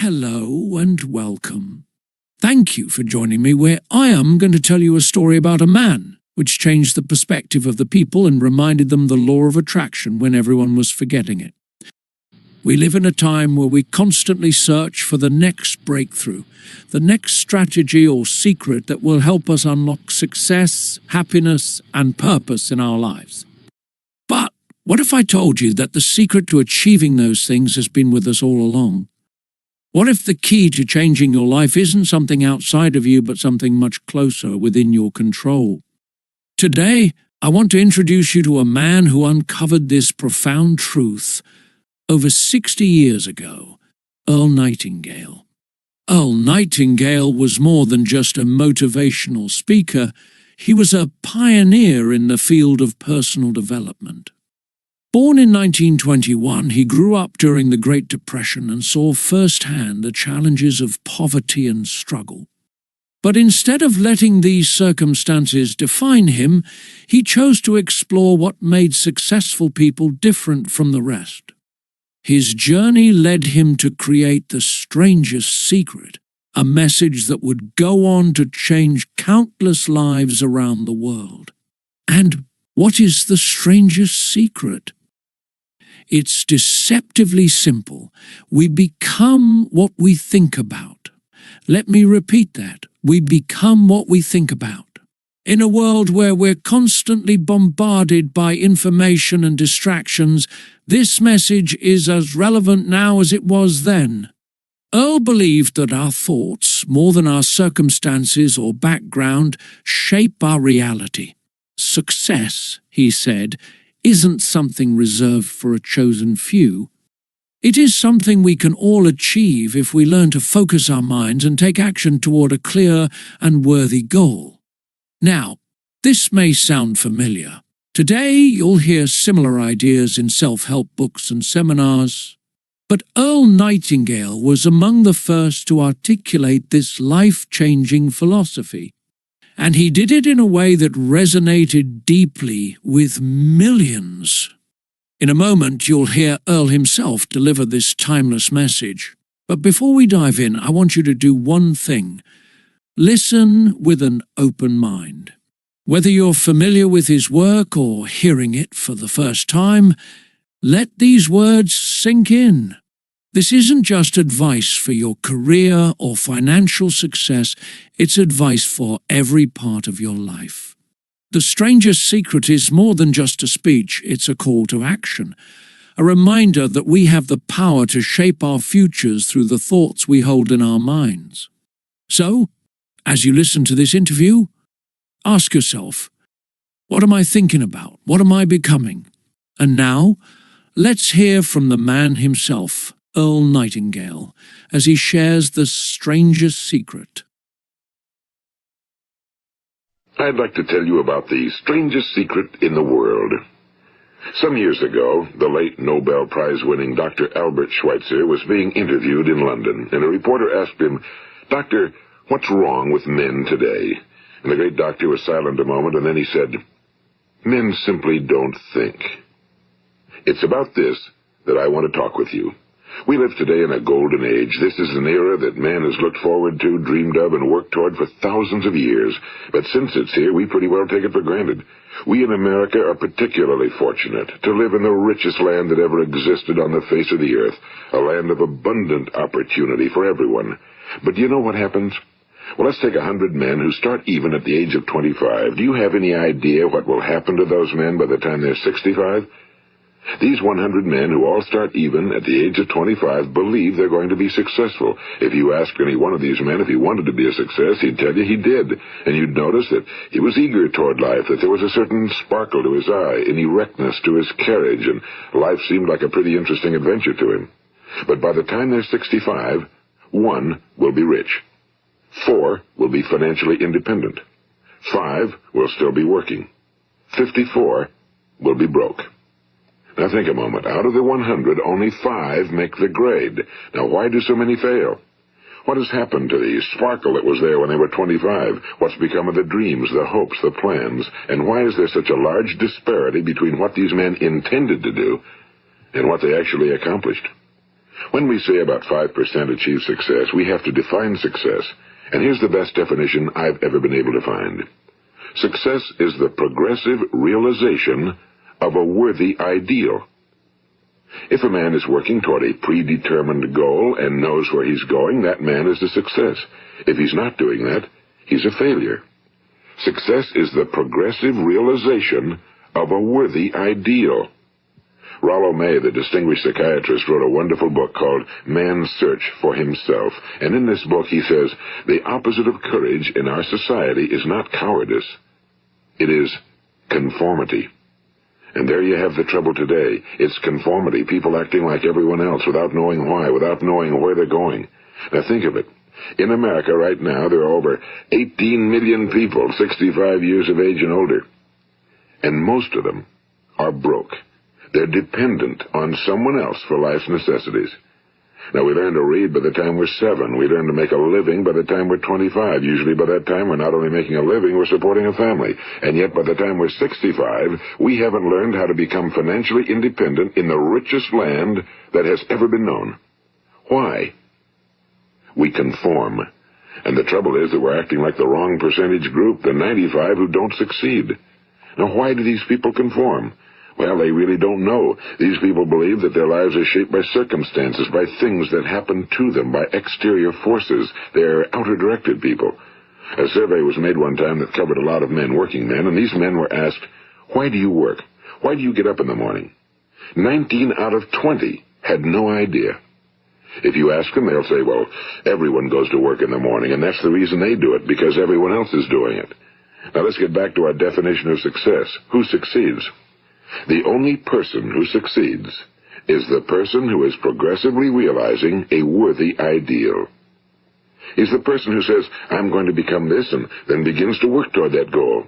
Hello and welcome. Thank you for joining me where I am going to tell you a story about a man which changed the perspective of the people and reminded them the law of attraction when everyone was forgetting it. We live in a time where we constantly search for the next breakthrough, the next strategy or secret that will help us unlock success, happiness, and purpose in our lives. But what if I told you that the secret to achieving those things has been with us all along? What if the key to changing your life isn't something outside of you but something much closer within your control? Today, I want to introduce you to a man who uncovered this profound truth over 60 years ago, Earl Nightingale. Earl Nightingale was more than just a motivational speaker. He was a pioneer in the field of personal development. Born in 1921, he grew up during the Great Depression and saw firsthand the challenges of poverty and struggle. But instead of letting these circumstances define him, he chose to explore what made successful people different from the rest. His journey led him to create the Strangest Secret, a message that would go on to change countless lives around the world. And what is the strangest secret? It's deceptively simple. We become what we think about. Let me repeat that. We become what we think about. In a world where we're constantly bombarded by information and distractions, this message is as relevant now as it was then. Earl believed that our thoughts, more than our circumstances or background, shape our reality. Success, he said, isn't something reserved for a chosen few. It is something we can all achieve if we learn to focus our minds and take action toward a clear and worthy goal. Now, this may sound familiar. Today you'll hear similar ideas in self-help books and seminars. But Earl Nightingale was among the first to articulate this life-changing philosophy. And he did it in a way that resonated deeply with millions. In a moment, you'll hear Earl himself deliver this timeless message. But before we dive in, I want you to do one thing. Listen with an open mind. Whether you're familiar with his work or hearing it for the first time, let these words sink in. This isn't just advice for your career or financial success, it's advice for every part of your life. The Strangest Secret is more than just a speech, it's a call to action, a reminder that we have the power to shape our futures through the thoughts we hold in our minds. So, as you listen to this interview, ask yourself, what am I thinking about? What am I becoming? And now, let's hear from the man himself, Earl Nightingale, as he shares the strangest secret. I'd like to tell you about the strangest secret in the world. Some years ago, the late Nobel Prize-winning Dr. Albert Schweitzer was being interviewed in London, and a reporter asked him, "Doctor, what's wrong with men today?" And the great doctor was silent a moment, and then he said, "Men simply don't think." It's about this that I want to talk with you. We live today in a golden age. This is an era that man has looked forward to, dreamed of, and worked toward for thousands of years. But since it's here, we pretty well take it for granted. We in America are particularly fortunate to live in the richest land that ever existed on the face of the earth, a land of abundant opportunity for everyone. But do you know what happens? Well, let's take 100 men who start even at the age of 25. Do you have any idea what will happen to those men by the time they're 65? These 100 men who all start even at the age of 25 believe they're going to be successful. If you ask any one of these men if he wanted to be a success, he'd tell you he did. And you'd notice that he was eager toward life, that there was a certain sparkle to his eye, an erectness to his carriage, and life seemed like a pretty interesting adventure to him. But by the time they're 65, 1 will be rich. 4 will be financially independent. 5 will still be working. 54 will be broke. Now think a moment. Out of the 100, only 5 make the grade. Now why do so many fail? What has happened to the sparkle that was there when they were 25? What's become of the dreams, the hopes, the plans? And why is there such a large disparity between what these men intended to do and what they actually accomplished? When we say about 5% achieve success, we have to define success. And here's the best definition I've ever been able to find. Success is the progressive realization of a worthy ideal. If a man is working toward a predetermined goal and knows where he's going, that man is a success. If he's not doing that, he's a failure. Success is the progressive realization of a worthy ideal. Rollo May, the distinguished psychiatrist, wrote a wonderful book called Man's Search for Himself. And in this book he says, the opposite of courage in our society is not cowardice. It is conformity. And there you have the trouble today. It's conformity, people acting like everyone else without knowing why, without knowing where they're going. Now think of it. In America right now, there are over 18 million people 65 years of age and older. And most of them are broke. They're dependent on someone else for life's necessities. Now, we learn to read by the time we're 7. We learn to make a living by the time we're 25. Usually by that time, we're not only making a living, we're supporting a family. And yet by the time we're 65, we haven't learned how to become financially independent in the richest land that has ever been known. Why? We conform. And the trouble is that we're acting like the wrong percentage group, the 95 who don't succeed. Now, why do these people conform? Well, they really don't know. These people believe that their lives are shaped by circumstances, by things that happen to them, by exterior forces. They're outer-directed people. A survey was made one time that covered a lot of men, working men, and these men were asked, why do you work? Why do you get up in the morning? 19 out of 20 had no idea. If you ask them, they'll say, well, everyone goes to work in the morning, and that's the reason they do it, because everyone else is doing it. Now let's get back to our definition of success. Who succeeds? The only person who succeeds is the person who is progressively realizing a worthy ideal. He's the person who says, I'm going to become this, and then begins to work toward that goal.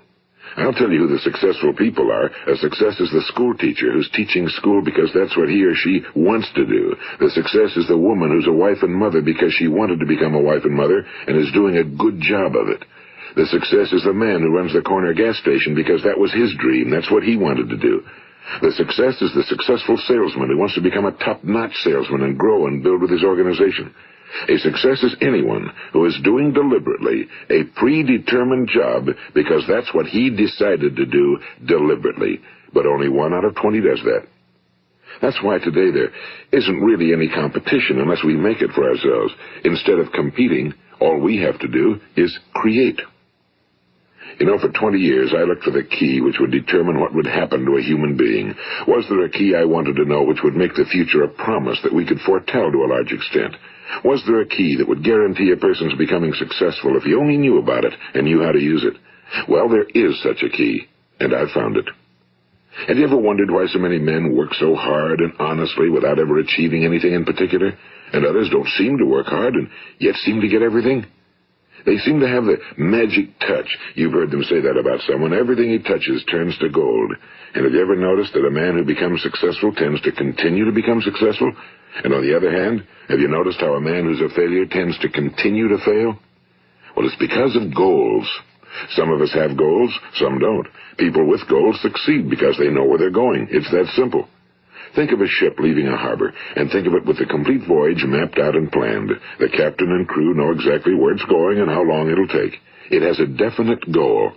I'll tell you who the successful people are. A success is the school teacher who's teaching school because that's what he or she wants to do. The success is the woman who's a wife and mother because she wanted to become a wife and mother and is doing a good job of it. The success is the man who runs the corner gas station because that was his dream. That's what he wanted to do. The success is the successful salesman who wants to become a top-notch salesman and grow and build with his organization. A success is anyone who is doing deliberately a predetermined job because that's what he decided to do deliberately. But only 1 out of 20 does that. That's why today there isn't really any competition unless we make it for ourselves. Instead of competing, all we have to do is create. You know, for 20 years I looked for the key which would determine what would happen to a human being. Was there a key I wanted to know which would make the future a promise that we could foretell to a large extent? Was there a key that would guarantee a person's becoming successful if he only knew about it and knew how to use it? Well, there is such a key, and I've found it. Have you ever wondered why so many men work so hard and honestly without ever achieving anything in particular, and others don't seem to work hard and yet seem to get everything? They seem to have the magic touch. You've heard them say that about someone. Everything he touches turns to gold. And have you ever noticed that a man who becomes successful tends to continue to become successful? And on the other hand, have you noticed how a man who's a failure tends to continue to fail? Well, it's because of goals. Some of us have goals, some don't. People with goals succeed because they know where they're going. It's that simple. Think of a ship leaving a harbor, and think of it with the complete voyage mapped out and planned. The captain and crew know exactly where it's going and how long it'll take. It has a definite goal.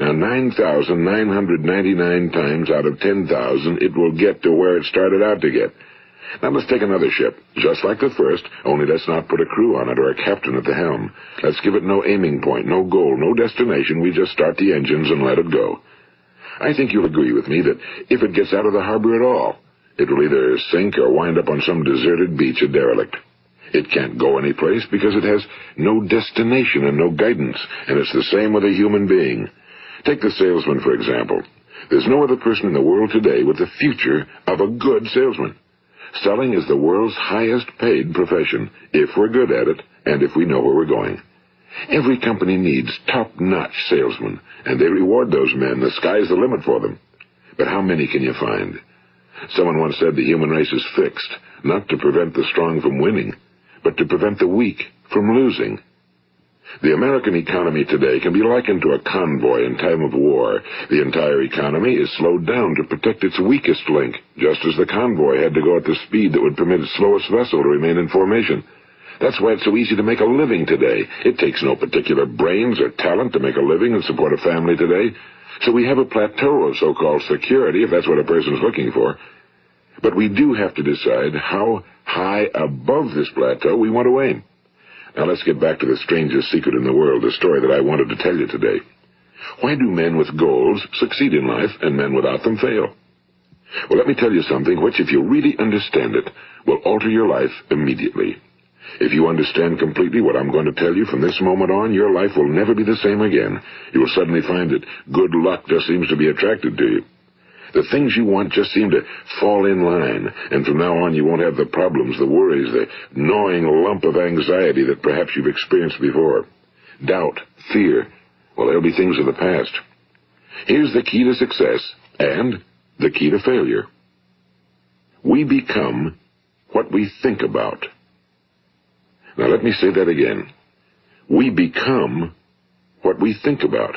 Now, 9,999 times out of 10,000, it will get to where it started out to get. Now, let's take another ship, just like the first, only let's not put a crew on it or a captain at the helm. Let's give it no aiming point, no goal, no destination. We just start the engines and let it go. I think you'll agree with me that if it gets out of the harbor at all, it'll either sink or wind up on some deserted beach, a derelict. It can't go anyplace because it has no destination and no guidance, and it's the same with a human being. Take the salesman, for example. There's no other person in the world today with the future of a good salesman. Selling is the world's highest paid profession, if we're good at it and if we know where we're going. Every company needs top-notch salesmen, and they reward those men. The sky's the limit for them. But how many can you find? Someone once said the human race is fixed, not to prevent the strong from winning, but to prevent the weak from losing. The American economy today can be likened to a convoy in time of war. The entire economy is slowed down to protect its weakest link, just as the convoy had to go at the speed that would permit its slowest vessel to remain in formation. That's why it's so easy to make a living today. It takes no particular brains or talent to make a living and support a family today. So we have a plateau of so-called security, if that's what a person's looking for. But we do have to decide how high above this plateau we want to aim. Now let's get back to the strangest secret in the world, the story that I wanted to tell you today. Why do men with goals succeed in life and men without them fail? Well, let me tell you something which, if you really understand it, will alter your life immediately. If you understand completely what I'm going to tell you from this moment on, your life will never be the same again. You will suddenly find that good luck just seems to be attracted to you. The things you want just seem to fall in line, and from now on you won't have the problems, the worries, the gnawing lump of anxiety that perhaps you've experienced before. Doubt, fear, well, they'll be things of the past. Here's the key to success and the key to failure. We become what we think about. Now let me say that again. We become what we think about.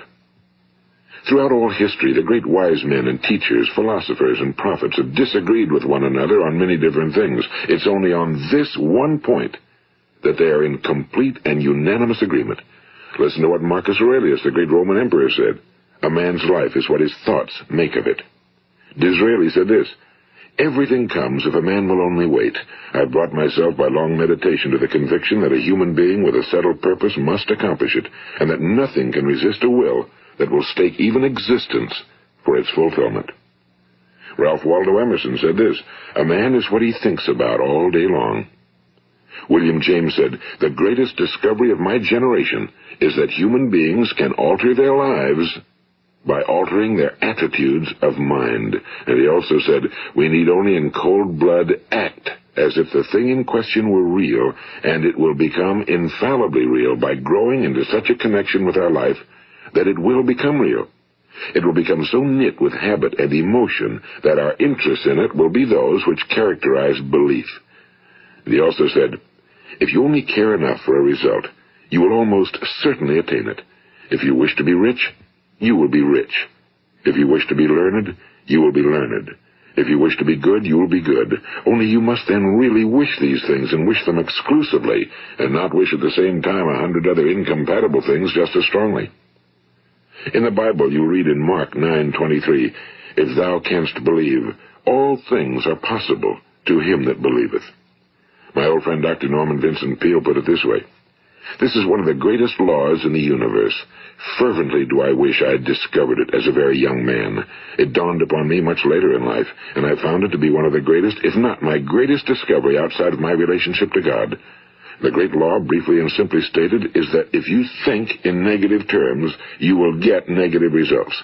Throughout all history, the great wise men and teachers, philosophers and prophets have disagreed with one another on many different things. It's only on this one point that they are in complete and unanimous agreement. Listen to what Marcus Aurelius, the great Roman emperor, said. A man's life is what his thoughts make of it. Disraeli said this, everything comes if a man will only wait. I've brought myself by long meditation to the conviction that a human being with a settled purpose must accomplish it, and that nothing can resist a will that will stake even existence for its fulfillment. Ralph Waldo Emerson said this, a man is what he thinks about all day long. William James said, the greatest discovery of my generation is that human beings can alter their lives by altering their attitudes of mind. And he also said, we need only in cold blood act as if the thing in question were real, and it will become infallibly real by growing into such a connection with our life that it will become real. It will become so knit with habit and emotion that our interest in it will be those which characterize belief. And he also said, if you only care enough for a result, you will almost certainly attain it. If you wish to be rich, you will be rich. If you wish to be learned, you will be learned. If you wish to be good, you will be good. Only you must then really wish these things, and wish them exclusively, and not wish at the same time 100 other incompatible things just as strongly. In the Bible you read in Mark 9:23, if thou canst believe, all things are possible to him that believeth. My old friend Dr. Norman Vincent Peale put it this way, this is one of the greatest laws in the universe. Fervently do I wish I had discovered it as a very young man. It dawned upon me much later in life, and I found it to be one of the greatest, if not my greatest discovery outside of my relationship to God. The great law, briefly and simply stated, is that if you think in negative terms, you will get negative results.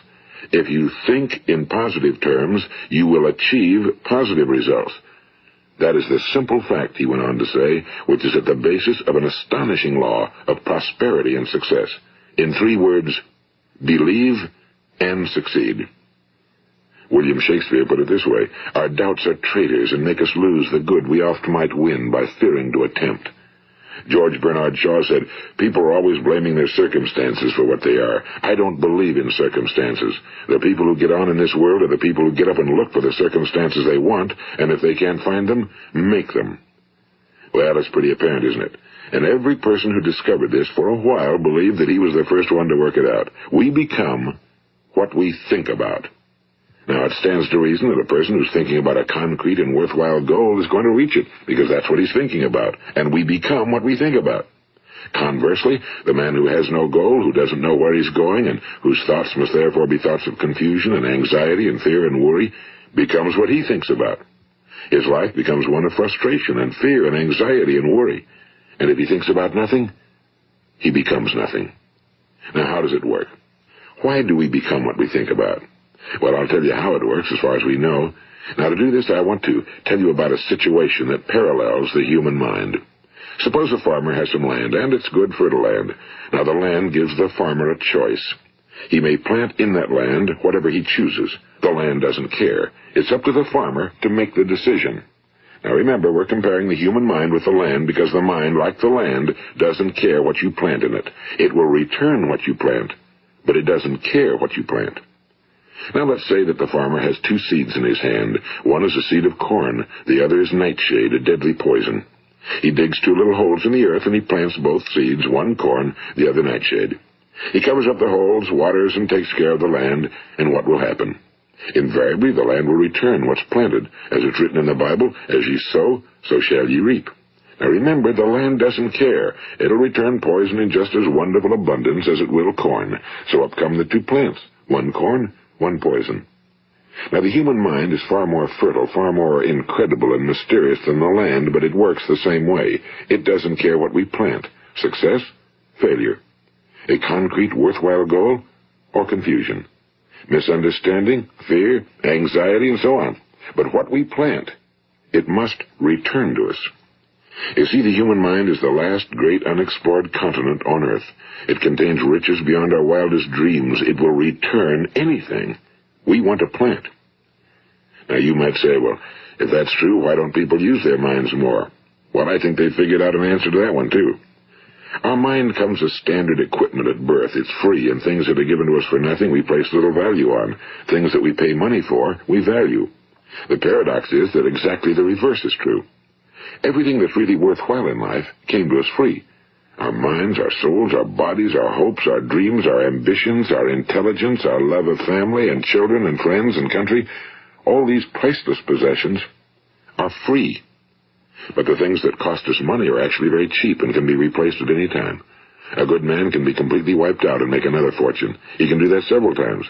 If you think in positive terms, you will achieve positive results. That is the simple fact, he went on to say, which is at the basis of an astonishing law of prosperity and success. In 3 words, believe and succeed. William Shakespeare put it this way, our doubts are traitors and make us lose the good we oft might win by fearing to attempt. George Bernard Shaw said, people are always blaming their circumstances for what they are. I don't believe in circumstances. The people who get on in this world are the people who get up and look for the circumstances they want, and if they can't find them, make them. Well, that's pretty apparent, isn't it? And every person who discovered this for a while believed that he was the first one to work it out. We become what we think about. Now, it stands to reason that a person who's thinking about a concrete and worthwhile goal is going to reach it, because that's what he's thinking about, and we become what we think about. Conversely, the man who has no goal, who doesn't know where he's going, and whose thoughts must therefore be thoughts of confusion and anxiety and fear and worry, becomes what he thinks about. His life becomes one of frustration and fear and anxiety and worry. And if he thinks about nothing, he becomes nothing. Now, how does it work? Why do we become what we think about? Well, I'll tell you how it works as far as we know. Now, to do this, I want to tell you about a situation that parallels the human mind. Suppose a farmer has some land, and it's good fertile land. Now, the land gives the farmer a choice. He may plant in that land whatever he chooses. The land doesn't care. It's up to the farmer to make the decision. Now remember, we're comparing the human mind with the land because the mind, like the land, doesn't care what you plant in it. It will return what you plant, but it doesn't care what you plant. Now let's say that the farmer has 2 seeds in his hand. One is a seed of corn, the other is nightshade, a deadly poison. He digs 2 little holes in the earth and he plants both seeds, one corn, the other nightshade. He covers up the holes, waters, and takes care of the land, and what will happen? Invariably the land will return what's planted. As it's written in the Bible, as ye sow, so shall ye reap. Now remember, the land doesn't care. It'll return poison in just as wonderful abundance as it will corn. So up come the 2 plants, one corn, one poison. Now the human mind is far more fertile, far more incredible and mysterious than the land, but it works the same way. It doesn't care what we plant. Success, failure. A concrete, worthwhile goal, or confusion. Misunderstanding, fear, anxiety, and so on. But what we plant, it must return to us. You see, the human mind is the last great unexplored continent on Earth. It contains riches beyond our wildest dreams. It will return anything we want to plant. Now you might say, well, if that's true, why don't people use their minds more? Well, I think they figured out an answer to that one, too. Our mind comes as standard equipment at birth. It's free, and things that are given to us for nothing we place little value on. Things that we pay money for, we value. The paradox is that exactly the reverse is true. Everything that's really worthwhile in life came to us free. Our minds, our souls, our bodies, our hopes, our dreams, our ambitions, our intelligence, our love of family and children and friends and country, all these priceless possessions are free. But the things that cost us money are actually very cheap and can be replaced at any time. A good man can be completely wiped out and make another fortune. He can do that several times.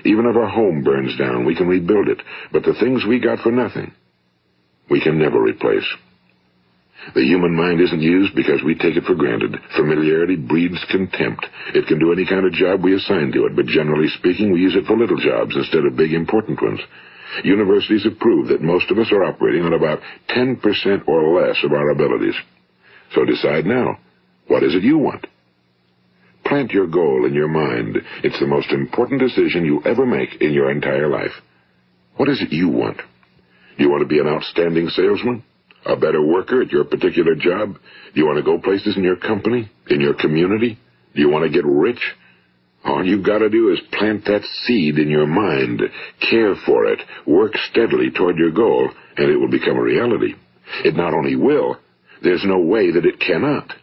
Even if our home burns down, we can rebuild it. But the things we got for nothing, we can never replace. The human mind isn't used because we take it for granted. Familiarity breeds contempt. It can do any kind of job we assign to it, but generally speaking, we use it for little jobs instead of big, important ones. Universities have proved that most of us are operating on about 10% or less of our abilities. So decide now, what is it you want? Plant your goal in your mind. It's the most important decision you'll ever make in your entire life. What is it you want? Do you want to be an outstanding salesman? A better worker at your particular job? Do you want to go places in your company? In your community? Do you want to get rich? All you've got to do is plant that seed in your mind, care for it, work steadily toward your goal, and it will become a reality. It not only will, there's no way that it cannot.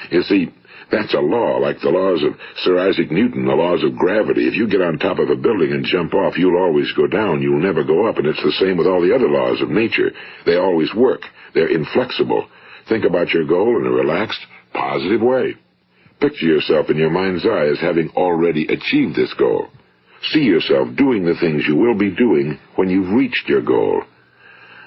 You see, that's a law, like the laws of Sir Isaac Newton, the laws of gravity. If you get on top of a building and jump off, you'll always go down. You'll never go up, and it's the same with all the other laws of nature. They always work. They're inflexible. Think about your goal in a relaxed, positive way. Picture yourself in your mind's eye as having already achieved this goal. See yourself doing the things you will be doing when you've reached your goal.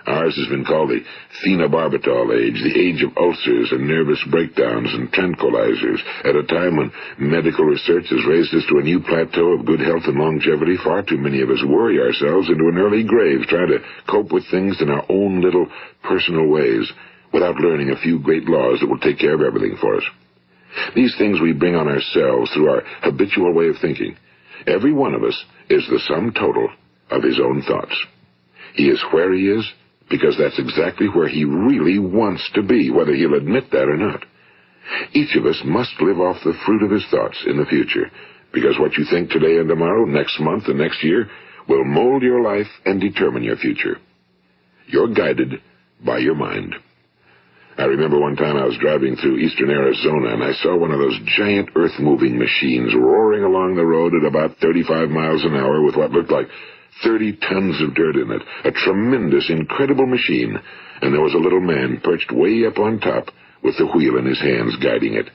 Ours has been called the phenobarbital age, the age of ulcers and nervous breakdowns and tranquilizers. At a time when medical research has raised us to a new plateau of good health and longevity, far too many of us worry ourselves into an early grave trying to cope with things in our own little personal ways without learning a few great laws that will take care of everything for us. These things we bring on ourselves through our habitual way of thinking. Every one of us is the sum total of his own thoughts. He is where he is because that's exactly where he really wants to be, whether he'll admit that or not. Each of us must live off the fruit of his thoughts in the future, because what you think today and tomorrow, next month and next year, will mold your life and determine your future. You're guided by your mind. I remember one time I was driving through eastern Arizona, and I saw one of those giant earth-moving machines roaring along the road at about 35 miles an hour with what looked like 30 tons of dirt in it. A tremendous, incredible machine, and there was a little man perched way up on top with the wheel in his hands guiding it.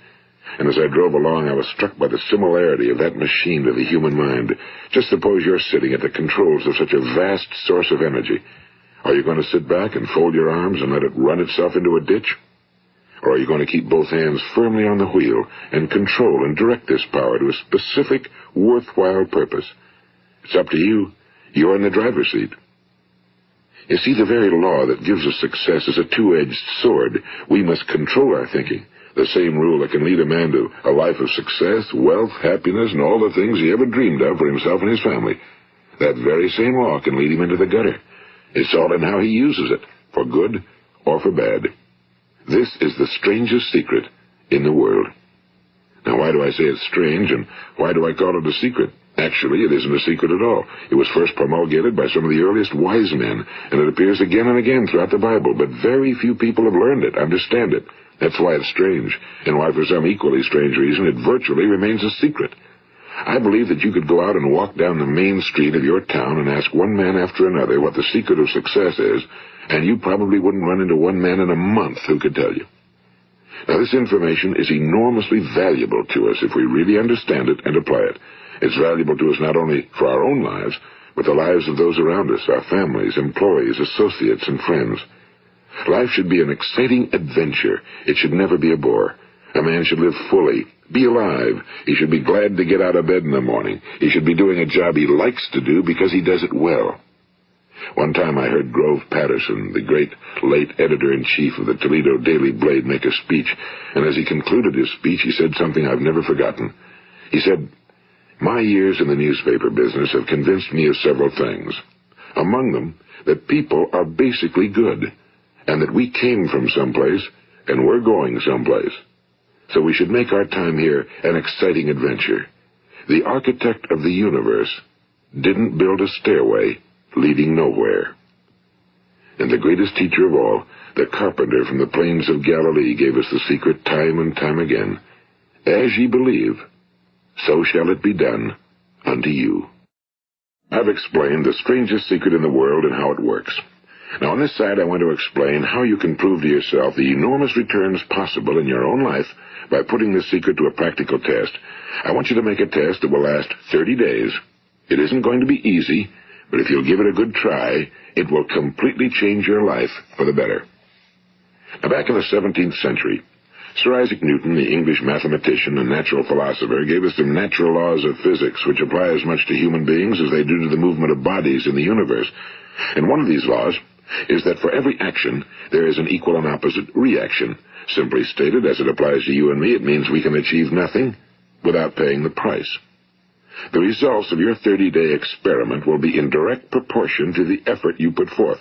And as I drove along, I was struck by the similarity of that machine to the human mind. Just suppose you're sitting at the controls of such a vast source of energy. Are you going to sit back and fold your arms and let it run itself into a ditch? Or are you going to keep both hands firmly on the wheel and control and direct this power to a specific, worthwhile purpose? It's up to you. You're in the driver's seat. You see, the very law that gives us success is a two-edged sword. We must control our thinking. The same rule that can lead a man to a life of success, wealth, happiness, and all the things he ever dreamed of for himself and his family. That very same law can lead him into the gutter. It's all in how he uses it, for good or for bad. This is the strangest secret in the world. Now, why do I say it's strange, and why do I call it a secret? Actually, it isn't a secret at all. It was first promulgated by some of the earliest wise men, and it appears again and again throughout the Bible, but very few people have learned it, understand it. That's why it's strange, and why for some equally strange reason it virtually remains a secret. I believe that you could go out and walk down the main street of your town and ask one man after another what the secret of success is, and you probably wouldn't run into one man in a month who could tell you. Now, this information is enormously valuable to us if we really understand it and apply it. It's valuable to us not only for our own lives, but the lives of those around us, our families, employees, associates, and friends. Life should be an exciting adventure. It should never be a bore. A man should live fully, be alive. He should be glad to get out of bed in the morning. He should be doing a job he likes to do because he does it well. One time I heard Grove Patterson, the great late editor-in-chief of the Toledo Daily Blade, make a speech, and as he concluded his speech, he said something I've never forgotten. He said, "My years in the newspaper business have convinced me of several things. Among them, that people are basically good, and that we came from someplace, and we're going someplace. So we should make our time here an exciting adventure. The architect of the universe didn't build a stairway leading nowhere." And the greatest teacher of all, the carpenter from the plains of Galilee, gave us the secret time and time again. As ye believe, so shall it be done unto you. I've explained the strangest secret in the world and how it works. Now, on this side, I want to explain how you can prove to yourself the enormous returns possible in your own life by putting this secret to a practical test. I want you to make a test that will last 30 days. It isn't going to be easy, but if you'll give it a good try, it will completely change your life for the better. Now, back in the 17th century, Sir Isaac Newton, the English mathematician and natural philosopher, gave us some natural laws of physics which apply as much to human beings as they do to the movement of bodies in the universe. And one of these laws is that for every action, there is an equal and opposite reaction. Simply stated, as it applies to you and me, it means we can achieve nothing without paying the price. The results of your 30-day experiment will be in direct proportion to the effort you put forth.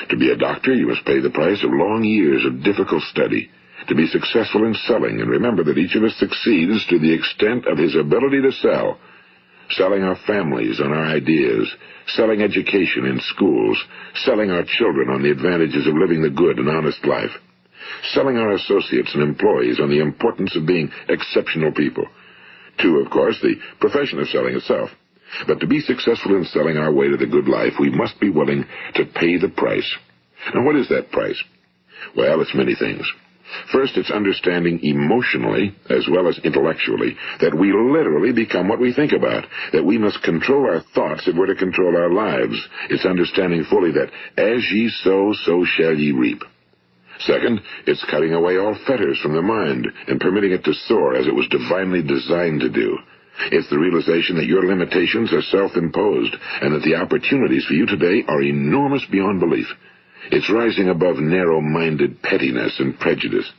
To be a doctor, you must pay the price of long years of difficult study. To be successful in selling, and remember that each of us succeeds to the extent of his ability to sell. Selling our families on our ideas, selling education in schools, selling our children on the advantages of living the good and honest life, selling our associates and employees on the importance of being exceptional people. To, of course, the profession of selling itself. But to be successful in selling our way to the good life, we must be willing to pay the price. Now, what is that price? Well, it's many things. First, it's understanding emotionally, as well as intellectually, that we literally become what we think about, that we must control our thoughts if we're to control our lives. It's understanding fully that as ye sow, so shall ye reap. Second, it's cutting away all fetters from the mind and permitting it to soar as it was divinely designed to do. It's the realization that your limitations are self-imposed and that the opportunities for you today are enormous beyond belief. It's rising above narrow-minded pettiness and prejudice.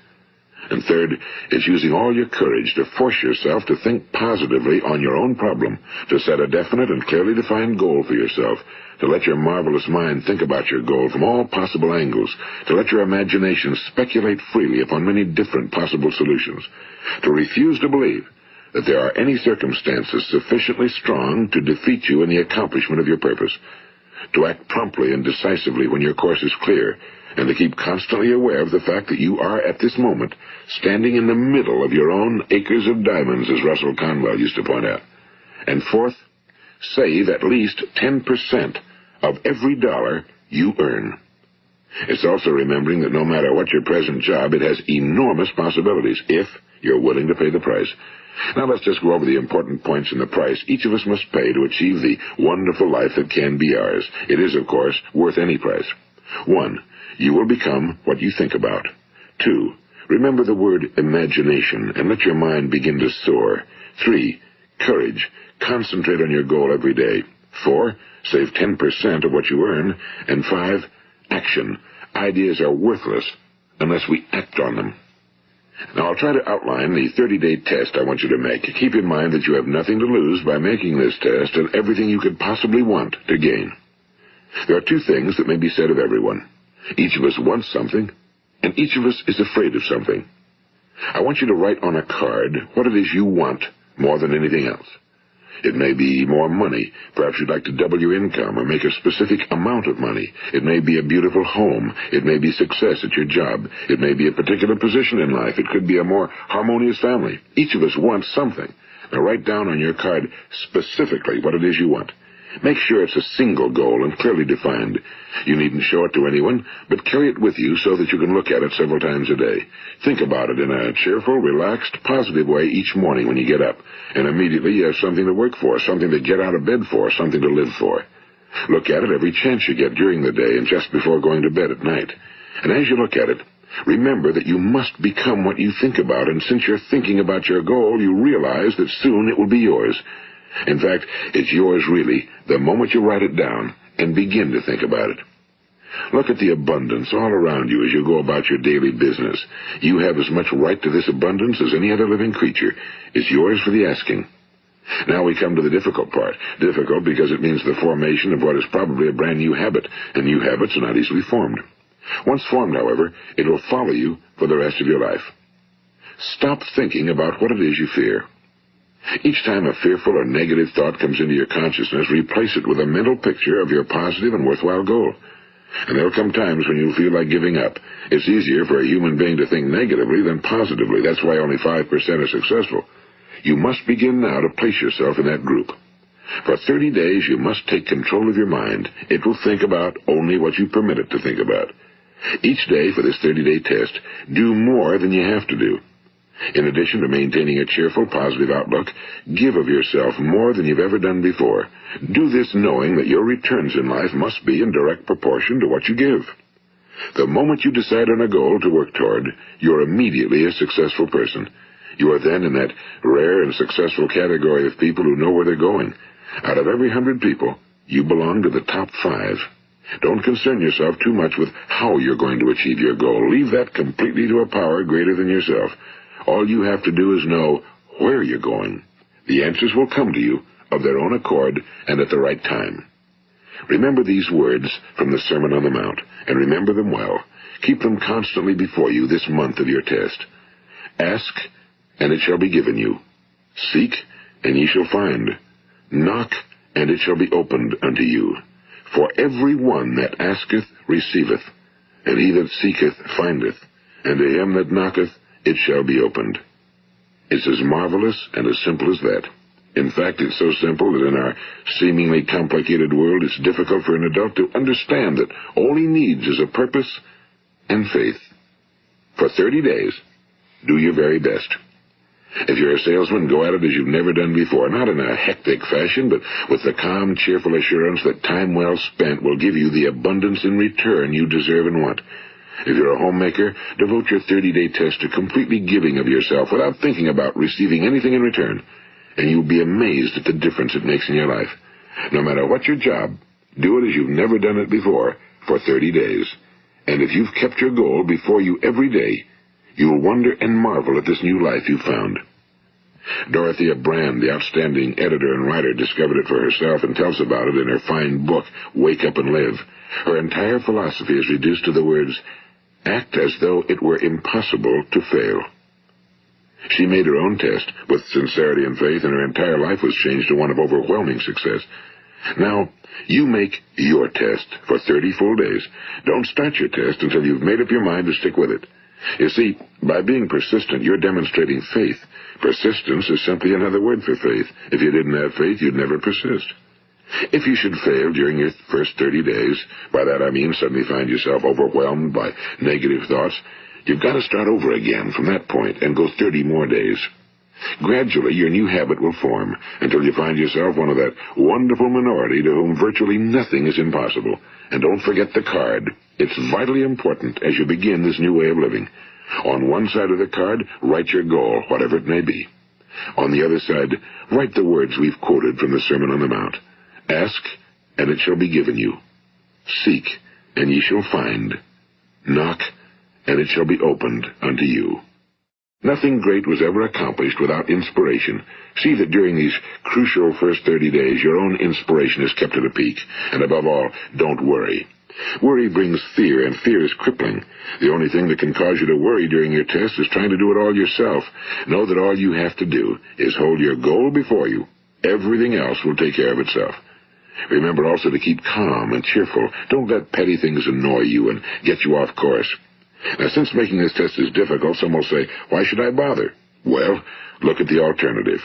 And third, it's using all your courage to force yourself to think positively on your own problem, to set a definite and clearly defined goal for yourself, to let your marvelous mind think about your goal from all possible angles, to let your imagination speculate freely upon many different possible solutions, to refuse to believe that there are any circumstances sufficiently strong to defeat you in the accomplishment of your purpose, to act promptly and decisively when your course is clear, and to keep constantly aware of the fact that you are, at this moment, standing in the middle of your own acres of diamonds, as Russell Conwell used to point out. And fourth, save at least 10% of every dollar you earn. It's also remembering that no matter what your present job, it has enormous possibilities, if you're willing to pay the price. Now let's just go over the important points in the price each of us must pay to achieve the wonderful life that can be ours. It is, of course, worth any price. 1. You will become what you think about. 2. Remember the word imagination and let your mind begin to soar. 3. Courage. Concentrate on your goal every day. 4. Save 10% of what you earn. And 5. Action. Ideas are worthless unless we act on them. Now, I'll try to outline the 30-day test I want you to make. Keep in mind that you have nothing to lose by making this test and everything you could possibly want to gain. There are 2 things that may be said of everyone. Each of us wants something, and each of us is afraid of something. I want you to write on a card what it is you want more than anything else. It may be more money. Perhaps you'd like to double your income or make a specific amount of money. It may be a beautiful home. It may be success at your job. It may be a particular position in life. It could be a more harmonious family. Each of us wants something. Now write down on your card specifically what it is you want. Make sure it's a single goal and clearly defined. You needn't show it to anyone, but carry it with you so that you can look at it several times a day. Think about it in a cheerful, relaxed, positive way each morning when you get up, and immediately you have something to work for, something to get out of bed for, something to live for. Look at it every chance you get during the day and just before going to bed at night. And as you look at it, remember that you must become what you think about, and since you're thinking about your goal, you realize that soon it will be yours. In fact, it's yours really the moment you write it down and begin to think about it. Look at the abundance all around you as you go about your daily business. You have as much right to this abundance as any other living creature. It's yours for the asking. Now we come to the difficult part. Difficult because it means the formation of what is probably a brand new habit, and new habits are not easily formed. Once formed, however, it will follow you for the rest of your life. Stop thinking about what it is you fear. Each time a fearful or negative thought comes into your consciousness, replace it with a mental picture of your positive and worthwhile goal. And there'll come times when you'll feel like giving up. It's easier for a human being to think negatively than positively. That's why only 5% are successful. You must begin now to place yourself in that group. For 30 days, you must take control of your mind. It will think about only what you permit it to think about. Each day for this 30-day test, do more than you have to do. In addition to maintaining a cheerful, positive outlook, give of yourself more than you've ever done before. Do this knowing that your returns in life must be in direct proportion to what you give. The moment you decide on a goal to work toward, you're immediately a successful person. You are then in that rare and successful category of people who know where they're going. Out of every 100 people, you belong to the top 5. Don't concern yourself too much with how you're going to achieve your goal. Leave that completely to a power greater than yourself. All you have to do is know where you're going. The answers will come to you of their own accord and at the right time. Remember these words from the Sermon on the Mount, and remember them well. Keep them constantly before you this month of your test. Ask, and it shall be given you. Seek, and ye shall find. Knock, and it shall be opened unto you. For every one that asketh receiveth, and he that seeketh findeth, and to him that knocketh it shall be opened. It's as marvelous and as simple as that. In fact, it's so simple that in our seemingly complicated world, it's difficult for an adult to understand that all he needs is a purpose and faith. For 30 days, do your very best. If you're a salesman, go at it as you've never done before, not in a hectic fashion, but with the calm, cheerful assurance that time well spent will give you the abundance in return you deserve and want. If you're a homemaker, devote your 30-day test to completely giving of yourself without thinking about receiving anything in return, and you'll be amazed at the difference it makes in your life. No matter what your job, do it as you've never done it before for 30 days. And if you've kept your goal before you every day, you'll wonder and marvel at this new life you've found. Dorothea Brand, the outstanding editor and writer, discovered it for herself and tells about it in her fine book, Wake Up and Live. Her entire philosophy is reduced to the words, act as though it were impossible to fail. She made her own test with sincerity and faith, and her entire life was changed to one of overwhelming success. Now, you make your test for 30 full days. Don't start your test until you've made up your mind to stick with it. You see, by being persistent, you're demonstrating faith. Persistence is simply another word for faith. If you didn't have faith, you'd never persist. If you should fail during your first 30 days, by that I mean suddenly find yourself overwhelmed by negative thoughts, you've got to start over again from that point and go 30 more days. Gradually, your new habit will form until you find yourself one of that wonderful minority to whom virtually nothing is impossible. And don't forget the card. It's vitally important as you begin this new way of living. On one side of the card, write your goal, whatever it may be. On the other side, write the words we've quoted from the Sermon on the Mount. Ask, and it shall be given you. Seek, and ye shall find. Knock, and it shall be opened unto you. Nothing great was ever accomplished without inspiration. See that during these crucial first 30 days, your own inspiration is kept at a peak. And above all, don't worry. Worry brings fear, and fear is crippling. The only thing that can cause you to worry during your test is trying to do it all yourself. Know that all you have to do is hold your goal before you. Everything else will take care of itself. Remember also to keep calm and cheerful. Don't let petty things annoy you and get you off course. Now, since making this test is difficult, some will say, why should I bother? Well, look at the alternative.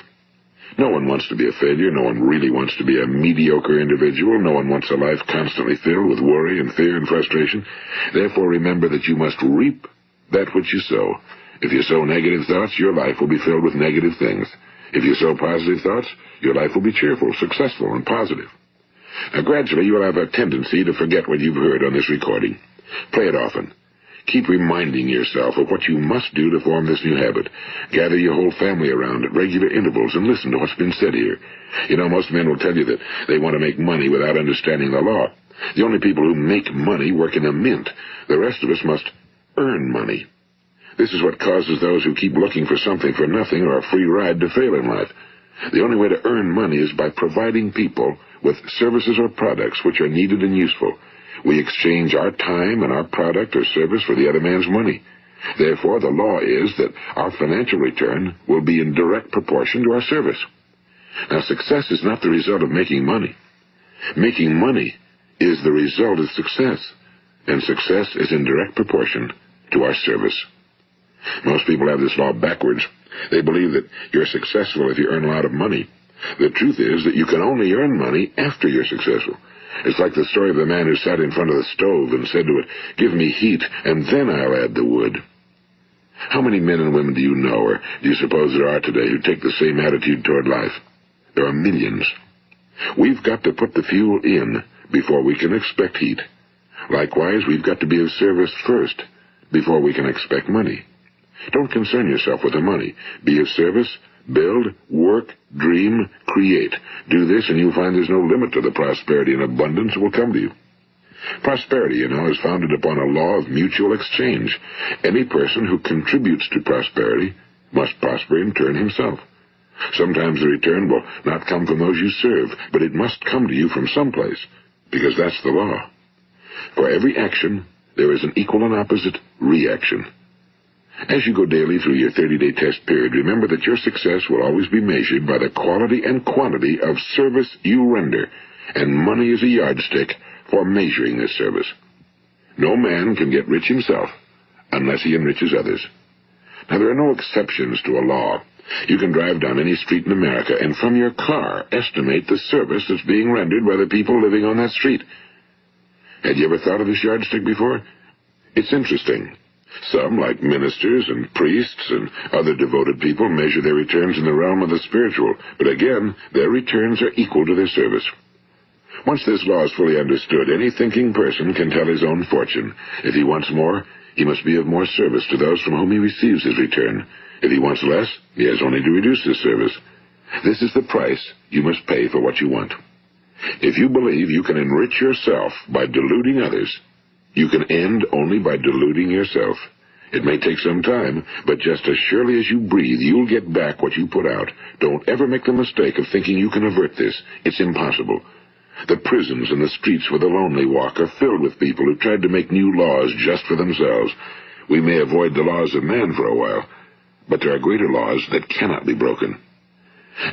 No one wants to be a failure. No one really wants to be a mediocre individual. No one wants a life constantly filled with worry and fear and frustration. Therefore, remember that you must reap that which you sow. If you sow negative thoughts, your life will be filled with negative things. If you sow positive thoughts, your life will be cheerful, successful, and positive. Now, gradually, you will have a tendency to forget what you've heard on this recording. Play it often. Keep reminding yourself of what you must do to form this new habit. Gather your whole family around at regular intervals and listen to what's been said here. You know, most men will tell you that they want to make money without understanding the law. The only people who make money work in a mint. The rest of us must earn money. This is what causes those who keep looking for something for nothing or a free ride to fail in life. The only way to earn money is by providing people with services or products which are needed and useful. We exchange our time and our product or service for the other man's money. Therefore, the law is that our financial return will be in direct proportion to our service. Now, success is not the result of making money. Making money is the result of success, and success is in direct proportion to our service. Most people have this law backwards. They believe that you're successful if you earn a lot of money. The truth is that you can only earn money after you're successful. It's like the story of the man who sat in front of the stove and said to it, "Give me heat, and then I'll add the wood." How many men and women do you know, or do you suppose there are today, who take the same attitude toward life? There are millions. We've got to put the fuel in before we can expect heat. Likewise, we've got to be of service first before we can expect money. Don't concern yourself with the money. Be of service, build, work, dream, create. Do this, and you'll find there's no limit to the prosperity and abundance that will come to you. Prosperity, you know, is founded upon a law of mutual exchange. Any person who contributes to prosperity must prosper in turn himself. Sometimes the return will not come from those you serve, but it must come to you from someplace, because that's the law. For every action, there is an equal and opposite reaction. As you go daily through your 30-day test period, remember that your success will always be measured by the quality and quantity of service you render, and money is a yardstick for measuring this service. No man can get rich himself unless he enriches others. Now, there are no exceptions to a law. You can drive down any street in America and from your car estimate the service that's being rendered by the people living on that street. Had you ever thought of this yardstick before? It's interesting. Some, like ministers and priests and other devoted people, measure their returns in the realm of the spiritual, but again, their returns are equal to their service. Once this law is fully understood, any thinking person can tell his own fortune. If he wants more, he must be of more service to those from whom he receives his return. If he wants less, he has only to reduce his service. This is the price you must pay for what you want. If you believe you can enrich yourself by deluding others, you can end only by deluding yourself. It may take some time, but just as surely as you breathe, you'll get back what you put out. Don't ever make the mistake of thinking you can avert this. It's impossible. The prisons and the streets where the lonely walk are filled with people who tried to make new laws just for themselves. We may avoid the laws of man for a while, but there are greater laws that cannot be broken.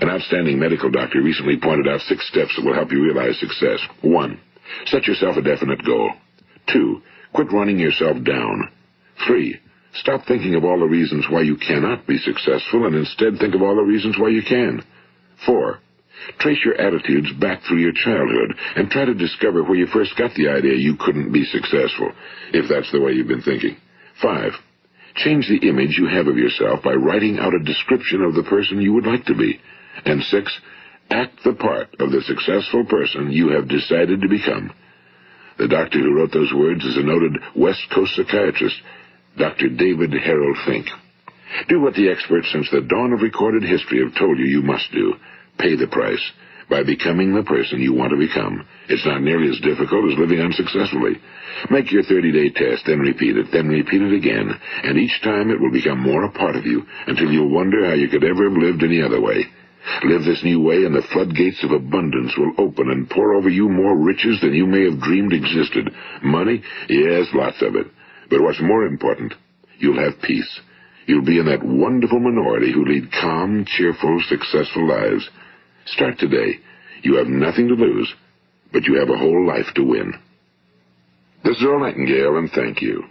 An outstanding medical doctor recently pointed out 6 steps that will help you realize success. 1. Set yourself a definite goal. 2. Quit running yourself down. 3. Stop thinking of all the reasons why you cannot be successful and instead think of all the reasons why you can. 4. Trace your attitudes back through your childhood and try to discover where you first got the idea you couldn't be successful, if that's the way you've been thinking. 5. Change the image you have of yourself by writing out a description of the person you would like to be. And 6. Act the part of the successful person you have decided to become. The doctor who wrote those words is a noted West Coast psychiatrist, Dr. David Harold Fink. Do what the experts since the dawn of recorded history have told you must do. Pay the price by becoming the person you want to become. It's not nearly as difficult as living unsuccessfully. Make your 30-day test, then repeat it again, and each time it will become more a part of you until you'll wonder how you could ever have lived any other way. Live this new way, and the floodgates of abundance will open and pour over you more riches than you may have dreamed existed. Money? Yes, lots of it. But what's more important, you'll have peace. You'll be in that wonderful minority who lead calm, cheerful, successful lives. Start today. You have nothing to lose, but you have a whole life to win. This is Earl Nightingale, and thank you.